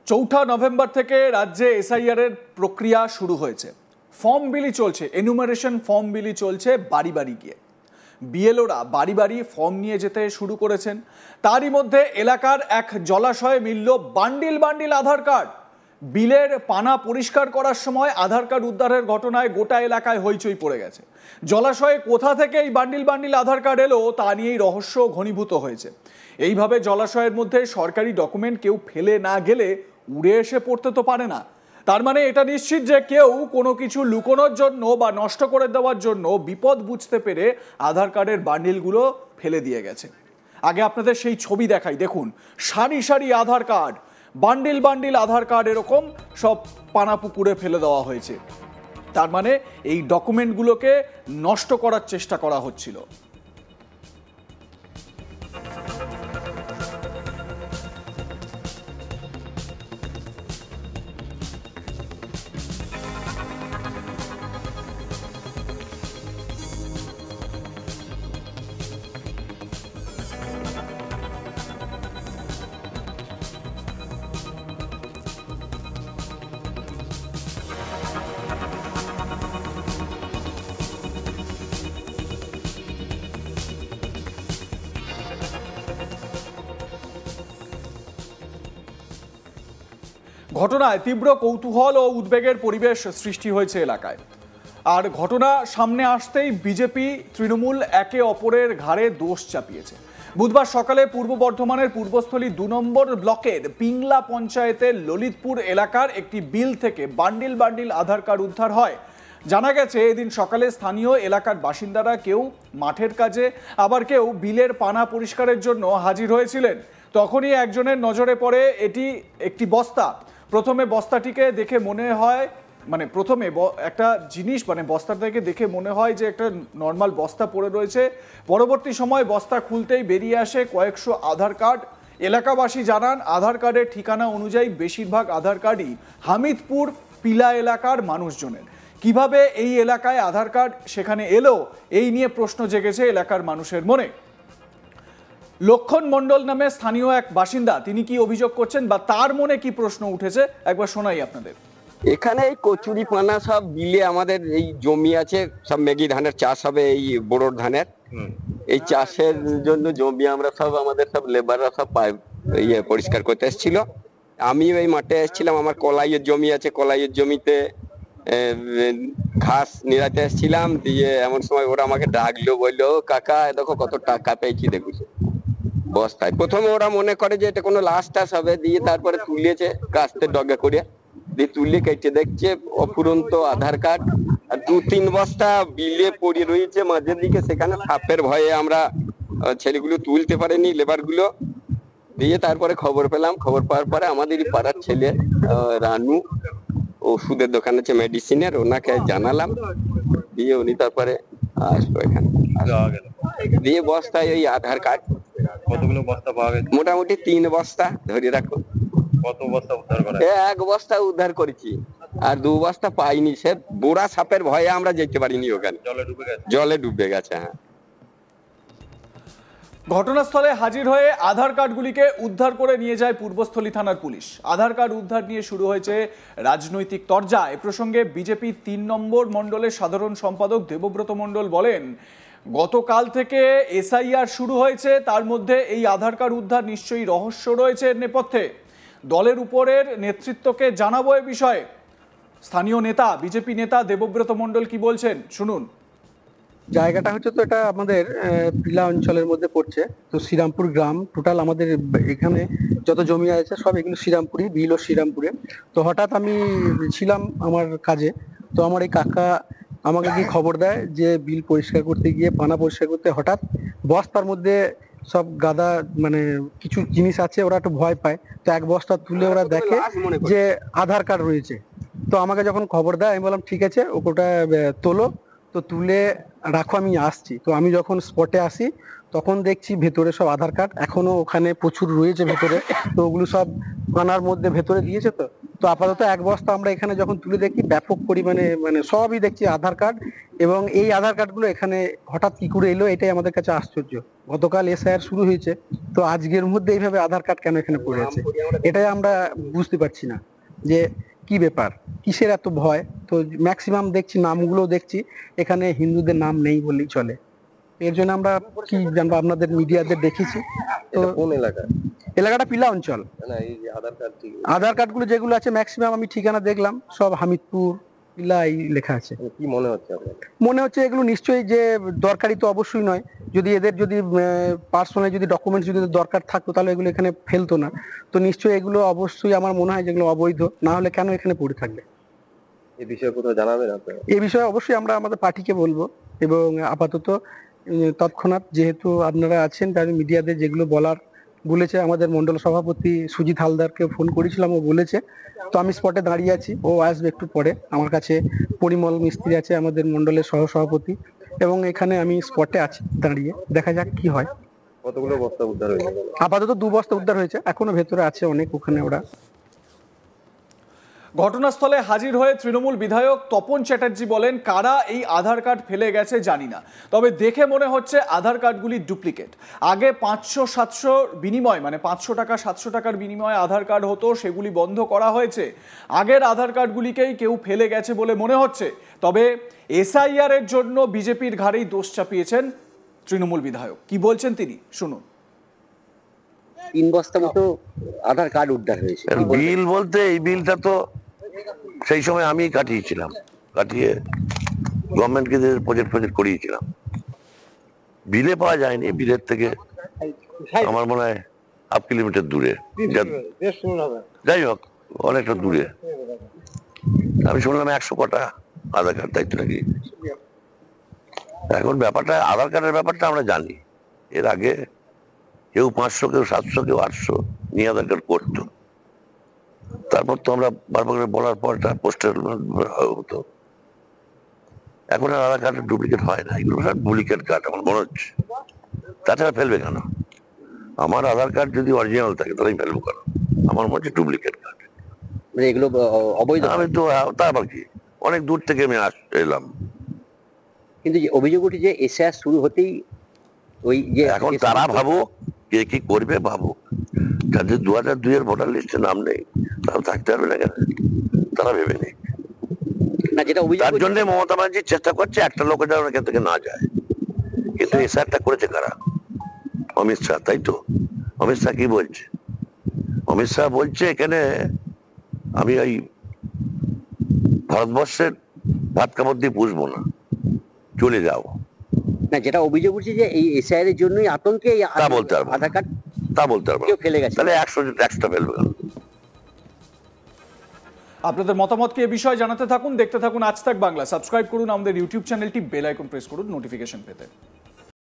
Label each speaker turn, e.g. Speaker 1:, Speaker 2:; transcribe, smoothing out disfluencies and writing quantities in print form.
Speaker 1: চৌঠা নভেম্বর থেকে রাজ্যে এসআইআর এর প্রক্রিয়া শুরু হয়েছে। ফর্ম বিলি চলছে, এনুমারেশন ফর্ম বিলি চলছে বাড়ি বাড়ি গিয়ে। বিএলওরা বাড়ি বাড়ি ফর্ম নিয়ে যেতে শুরু করেছেন। তারই মধ্যে এলাকার এক জলাশয়ে মিলল বান্ডিল বান্ডিল আধার কার্ড। বিলের পানা পরিষ্কার করার সময় আধার কার্ড উদ্ধারের ঘটনায় গোটা এলাকায় হইচই পড়ে গেছে। জলাশয়ে কোথা থেকে এই বান্ডিল বান্ডিল আধার কার্ড এলো তা নিয়েই রহস্য ঘনীভূত হয়েছে। এইভাবে জলাশয়ের মধ্যে সরকারি ডকুমেন্ট কেউ ফেলে না গেলে উড়ে এসে পড়তে তো পারে না। তার মানে এটা নিশ্চিত যে কেউ কোনো কিছু লুকোনোর জন্য বা নষ্ট করে দেওয়ার জন্য বিপদ বুঝতে পেরে আধার কার্ডের বান্ডিলগুলো ফেলে দিয়ে গেছে। আগে আপনাদের সেই ছবি দেখাই, দেখুন সারি সারি আধার কার্ড, বান্ডিল বান্ডিল আধার কার্ড এরকম সব পানা পুকুরে ফেলে দেওয়া হয়েছে। তার মানে এই ডকুমেন্টগুলোকে নষ্ট করার চেষ্টা করা হচ্ছিল। ঘটনায় তীব্র কৌতূহল ও উদ্বেগের পরিবেশ সৃষ্টি হয়েছে এলাকায়। আর ঘটনা সামনে আসতেই বিজেপি তৃণমূল একে অপরের ঘাড়ে দোষ চাপিয়েছে। বুধবার সকালে পূর্ব বর্ধমানের পূর্বস্থলী ২ নম্বর ব্লকের পিংলা পঞ্চায়েতের ললিতপুর এলাকার একটি বিল থেকে বান্ডিল বান্ডিল আধার কার্ড উদ্ধার হয়। জানা গেছে এদিন সকালে স্থানীয় এলাকার বাসিন্দারা কেউ মাঠের কাজে, আবার কেউ বিলের পানা পরিষ্কারের জন্য হাজির হয়েছিলেন। তখনই একজনের নজরে পড়ে এটি একটি বস্তা। প্রথমে বস্তাটিকে দেখে মনে হয় একটা জিনিস বস্তা থেকে দেখে মনে হয় যে একটা নর্মাল বস্তা পড়ে রয়েছে। পরবর্তী সময় বস্তা খুলতেই বেরিয়ে আসে কয়েকশো আধার কার্ড। এলাকাবাসী জানান আধার কার্ডের ঠিকানা অনুযায়ী বেশিরভাগ আধার কার্ডই হামিদপুর পিলা এলাকার মানুষজনের। কিভাবে এই এলাকায় আধার কার্ড সেখানে এলো, এই নিয়ে প্রশ্ন জেগেছে এলাকার মানুষের মনে। লক্ষণ মণ্ডল নামে স্থানীয় এক বাসিন্দা, তিনি কি অভিযোগ করছেন বা তার মনে কি প্রশ্ন উঠেছে একবার শোনাই আপনাদের।
Speaker 2: এখানে এই কচুরি পানা সব বিলে আমাদের এই জমি আছে, সব মেগি ধানের চাষ হবে, এই বোরোর ধানের। এই চাষের জন্য জমি আমরা সব আমাদের সব লেবাররা সব পরিষ্কার করতে এসেছিল। আমিও এই মাঠে এসেছিলাম, আমার কলাইয়ের জমি আছে, কলাইয়ের জমিতে ঘাস নিরাতে এসেছিলাম। দিয়ে এমন সময় ওরা আমাকে ডাকলো, বললো কাকা দেখো কত টাকা পেয়েছি দেখুছে বস্তায়। প্রথমে ওরা মনে করে যে এটা কোনো লাশ টাস হবে, দিয়ে তারপরে তুলেছে কাস্তে ডগে করে, দিয়ে তুলে কেটে দেখছে অফুরন্ত আধার কার্ড। আর ২-৩ বস্তা বিলে পড়ে রয়েছে মাঝের দিকে, সেখানে সাপের ভয়ে আমরা ছেলেগুলো তুলতে পারিনি, লেবার গুলো। দিয়ে তারপরে খবর পেলাম, খবর পাওয়ার পরে আমাদেরই পাড়ার ছেলে রানু, ওষুধের দোকান আছে মেডিসিনের, ওনাকে জানালাম। দিয়ে উনি তারপরে আসলো এখানে, দিয়ে বস্তায় ওই আধার কার্ড।
Speaker 3: কতগুলো বস্তা পাওয়া গেছে?
Speaker 2: মোটামুটি 3 বস্তা ধরে রাখো।
Speaker 3: কত বস্তা উদ্ধার করা?
Speaker 2: 1 বস্তা উদ্ধার করেছি, আর 2 বস্তা পাইনি। সে বুড়া সাপের ভয়ে আমরা যেতে পারিনি ওখানে, জলে ডুবে গেছে। হ্যাঁ,
Speaker 1: ঘটনাস্থলে হাজির হয়ে আধার কার্ডগুলিকে উদ্ধার করে নিয়ে যায় পূর্বস্থলী থানার পুলিশ। আধার কার্ড উদ্ধার নিয়ে শুরু হয়েছে রাজনৈতিক তরজা। এ প্রসঙ্গে বিজেপি ৩ নম্বর মণ্ডলের সাধারণ সম্পাদক দেবব্রত মণ্ডল বলেন, গতকাল থেকে এসআইআর শুরু হয়েছে, তার মধ্যে এই আধার কার্ড উদ্ধার নিশ্চয়ই রহস্য রয়েছে এর নেপথ্যে। দলের উপরের নেতৃত্বকে জানাবো এ বিষয়ে। স্থানীয় নেতা, বিজেপি নেতা দেবব্রত মণ্ডল কি বলছেন শুনুন।
Speaker 4: জায়গাটা হচ্ছে তো এটা আমাদের পিলা অঞ্চলের মধ্যে পড়ছে। তো শ্রীরামপুর গ্রাম টোটাল আমাদের এখানে যত জমি আছে সব এগুলো শ্রীরামপুরই, বিল ও শ্রীরামপুরে। তো হঠাৎ আমি ছিলাম আমার কাজে, তো আমার এই কাকা আমাকে কি খবর দেয় যে বিল পরিষ্কার করতে গিয়ে, পানা পরিষ্কার করতে হঠাৎ বস্তার মধ্যে সব গাদা কিছু জিনিস আছে, ওরা একটু ভয় পায়। তো 1 বস্তা তুলে ওরা দেখে যে আধার কার্ড রয়েছে। তো আমাকে যখন খবর দেয় আমি বললাম ঠিক আছে ওটা তোলো, তো তুলে রাখো আমি আসছি। তো আমি যখন স্পটে আসি তখন দেখছি ভেতরে সব আধার কার্ড এখনো ওখানে প্রচুর রয়েছে ভেতরে। তো ওগুলো সব পানার মধ্যে ভেতরে দিয়েছে। তো তো আপাতত এক বস্তা আমরা এখানে যখন তুলে দেখি ব্যাপক পরিমাণে মানে সবই দেখছি আধার কার্ড, এবং এই আধার কার্ডগুলো এখানে হঠাৎ কি করে এলো এটাই আমাদের কাছে আশ্চর্য। গতকাল এসআইআর শুরু হয়েছে, তো আজকের মধ্যে এইভাবে আধার কার্ড কেন এখানে পড়ে আছে, এটাই আমরা বুঝতে পারছি না যে কি ব্যাপার, কিসের এত ভয়। তো ম্যাক্সিমাম দেখছি নামগুলো দেখছি এখানে হিন্দুদের নাম নেই বললেই চলে। এর জন্য আমরা কি জানবো, আপনাদের মিডিয়াদের দেখেছি তো।
Speaker 3: কোন এলাকা?
Speaker 4: এলাকাটা পিলা অঞ্চল।
Speaker 3: না এই যে আধার কার্ড ঠিক
Speaker 4: আধার কার্ড গুলো যেগুলো আছে ম্যাক্সিমাম আমি ঠিকানা দেখলাম সব হামিদপুর পিলা এই লেখা আছে।
Speaker 3: কি মনে হচ্ছে আপনার?
Speaker 4: মনে হচ্ছে এগুলো নিশ্চয়ই যে দরকারি তো অবশ্যই নয়, যদি এদের যদি পার্সোনাল যদি ডকুমেন্টস যদি দরকার থাকতো তাহলে এগুলো এখানে ফেলতো না। তো নিশ্চয়ই এগুলো অবশ্যই আমার মনে হয় যেগুলো অবৈধ, না হলে কেন এখানে পড়ে থাকবে।
Speaker 3: এই বিষয়ে কোথাও জানাবেন আপনারা?
Speaker 4: এই বিষয়ে অবশ্যই আমরা আমাদের পার্টিকে বলবো, এবং আপাতত তৎক্ষণাৎ যেহেতু আপনারা আছেন তার মিডিয়াদের যেগুলো বলার বলেছে, আমাদের মন্ডল সভাপতি সুজিত হালদারকে ফোন করেছিলাম, ও বলেছে। তো আমি স্পটে দাঁড়িয়ে আছি, ও আসবে একটু পরে। আমার কাছে পরিমল মিস্ত্রি আছে আমাদের মন্ডলের সহসভাপতি, এবং এখানে আমি স্পটে আছি দাঁড়িয়ে, দেখা যাক কি হয়।
Speaker 3: কতগুলো বস্তা উদ্ধার হয়েছে?
Speaker 4: আপাতত 2 বস্তা উদ্ধার হয়েছে, এখনো ভেতরে আছে অনেক ওখানে ওরা।
Speaker 1: ঘটনাস্থলে হাজির হয়ে তৃণমূল বিধায়ক তপন চ্যাটার্জি বলেন, কারা এই আধার কার্ড ফেলে গেছে জানি না, তবে দেখে মনে হচ্ছে আধার কার্ডগুলি ডুপ্লিকেট। আগে 500-700 বিনিময়, মানে 500 টাকা 700 টাকার বিনিময়ে আধার কার্ড হতো, সেগুলি বন্ধ করা হয়েছে। আগের আধার কার্ডগুলিকেই কেউ ফেলে গেছে বলে মনে হচ্ছে। তবে এসআইআর এর জন্য বিজেপির ঘাড়েই দোষ চাপিয়েছেন তৃণমূল বিধায়ক। কি বলছেন তিনি, শুনুন।
Speaker 5: 3 বস্তা মতো আধার কার্ড উদ্ধার হয়েছে।
Speaker 6: বিল বলতে এই বিলটা তো সেই সময় আমি কাটিয়েছিলাম, কাটিয়ে গভর্নমেন্টকে প্রজেক্ট করিয়েছিলাম। বিলে পাওয়া যায়নি, বিলের থেকে আমার মনে হয় 1/2 কিলোমিটার দূরে, যাই হোক অনেকটা দূরে। আমি শুনলাম 100 কটা আধার কার্ড, তাই তো নাকি? এখন ব্যাপারটা আধার কার্ডের ব্যাপারটা আমরা জানি, এর আগে কেউ 500, কেউ 700, কেউ 800 নিয়ে আধার কার্ড করতো। তারপর তো আমরা বারবার করে বলার পর তার পোস্টাল হতো। এখন আর আধার কার্ড ডুপ্লিকেট হয় না, এগুলো সব ডুপ্লিকেট কার্ড আমার মনে হচ্ছে। তাছাড়া ফেলবে কেন? আমার আধার কার্ড যদি অরিজিনাল থাকে তাহলে আমি ফেলবো কেন? আমার মনে হচ্ছে ডুপ্লিকেট কার্ড।
Speaker 5: মানে এগুলো অবৈধ।
Speaker 6: আমি তো তারপর কি, অনেক দূর থেকে আমি এলাম।
Speaker 5: কিন্তু যে অভিযোগ উঠেছে এসআইআর শুরু হতেই ওই যে
Speaker 6: এখন তারা ভাবুক কে কি করবে, ভাবুক। যাদের 2002 এর ভোটার লিস্টে নাম নেই তারা থাকতে পারবে না কেন? তারা ভেবে নেই।
Speaker 5: না, যেটা অভিযোগ
Speaker 6: তার জন্য মমতা ব্যানার্জি চেষ্টা করছে একটা লোক যেন এখান থেকে না যায়। কিন্তু এসআরটা করেছে কারা? অমিত শাহ, তাই তো? অমিত শাহ কি বলছে? অমিত শাহ বলছে এখানে আমি ওই ভারতবর্ষের ভাত কাপড় দিয়ে পুষবো না, চলে যাও।
Speaker 5: না, যেটা অভিযোগ উঠছে যে এই এসআইআর এর জন্যই আতঙ্কে এই
Speaker 6: তা বলতে পারবো না।
Speaker 5: আধার কার্ড
Speaker 6: তা বলতে পারবো না।
Speaker 5: কেউ ফেলে গেছে।
Speaker 6: তাহলে 100টা ফেলবে কেন?
Speaker 1: আপনাদের মতামতকে এ বিষয়ে জানাতে থাকুন, দেখতে থাকুন আজ তাক বাংলা। সাবস্ক্রাইব করুন আমাদের ইউটিউব চ্যানেলটি, বেল আইকন প্রেস করুন নোটিফিকেশন পেতে।